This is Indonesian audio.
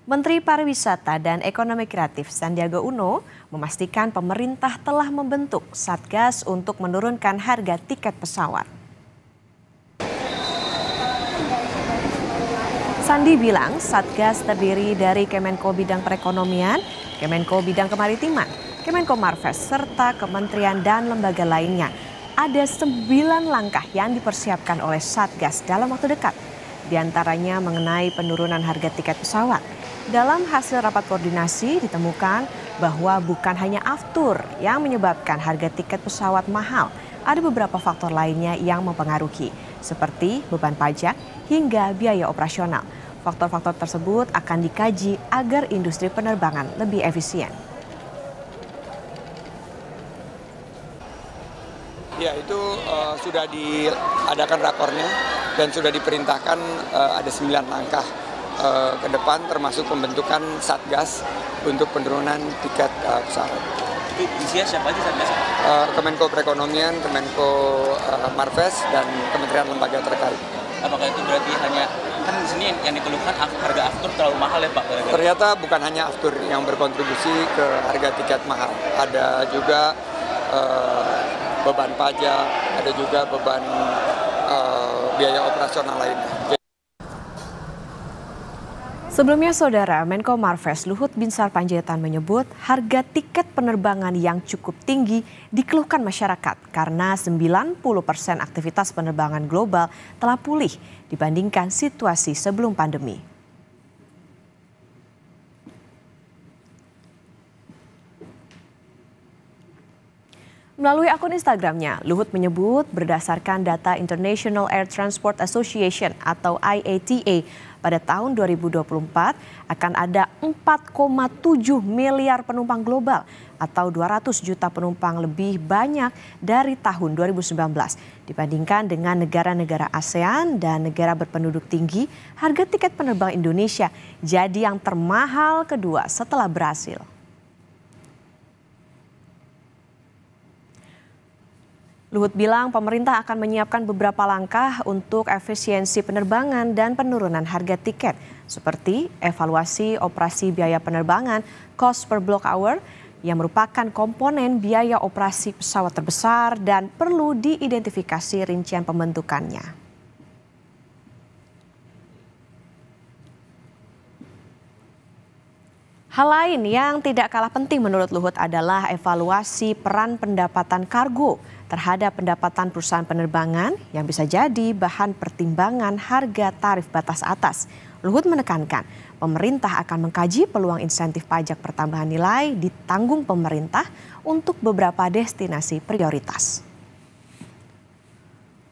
Menteri Pariwisata dan Ekonomi Kreatif Sandiaga Uno memastikan pemerintah telah membentuk Satgas untuk menurunkan harga tiket pesawat. Sandi bilang Satgas terdiri dari Kemenko Bidang Perekonomian, Kemenko Bidang Kemaritiman, Kemenko Marves, serta kementerian dan lembaga lainnya. Ada 9 langkah yang dipersiapkan oleh Satgas dalam waktu dekat. Di antaranya mengenai penurunan harga tiket pesawat. Dalam hasil rapat koordinasi ditemukan bahwa bukan hanya aftur yang menyebabkan harga tiket pesawat mahal. Ada beberapa faktor lainnya yang mempengaruhi, seperti beban pajak hingga biaya operasional. Faktor-faktor tersebut akan dikaji agar industri penerbangan lebih efisien. Ya, itu sudah diadakan rakornya dan sudah diperintahkan ada 9 langkah ke depan, termasuk pembentukan Satgas untuk penurunan tiket pesawat. Itu isinya siapa aja Satgas? Kemenko Perekonomian, Kemenko Marves, dan kementerian lembaga terkait. Apakah itu berarti hanya, kan di sini yang dikeluhkan harga aftur terlalu mahal ya Pak? Ternyata bukan hanya aftur yang berkontribusi ke harga tiket mahal. Ada juga beban pajak, ada juga beban biaya operasional lainnya. Sebelumnya, Saudara, Menko Marves Luhut Binsar Panjaitan menyebut harga tiket penerbangan yang cukup tinggi dikeluhkan masyarakat karena 90% aktivitas penerbangan global telah pulih dibandingkan situasi sebelum pandemi. Melalui akun Instagramnya, Luhut menyebut berdasarkan data International Air Transport Association atau IATA, pada tahun 2024 akan ada 4,7 miliar penumpang global atau 200 juta penumpang lebih banyak dari tahun 2019. Dibandingkan dengan negara-negara ASEAN dan negara berpenduduk tinggi, harga tiket penerbangan Indonesia jadi yang termahal kedua setelah Brasil. Luhut bilang pemerintah akan menyiapkan beberapa langkah untuk efisiensi penerbangan dan penurunan harga tiket, seperti evaluasi operasi biaya penerbangan cost per block hour yang merupakan komponen biaya operasi pesawat terbesar dan perlu diidentifikasi rincian pembentukannya. Hal lain yang tidak kalah penting menurut Luhut adalah evaluasi peran pendapatan kargo terhadap pendapatan perusahaan penerbangan yang bisa jadi bahan pertimbangan harga tarif batas atas. Luhut menekankan pemerintah akan mengkaji peluang insentif pajak pertambahan nilai ditanggung pemerintah untuk beberapa destinasi prioritas.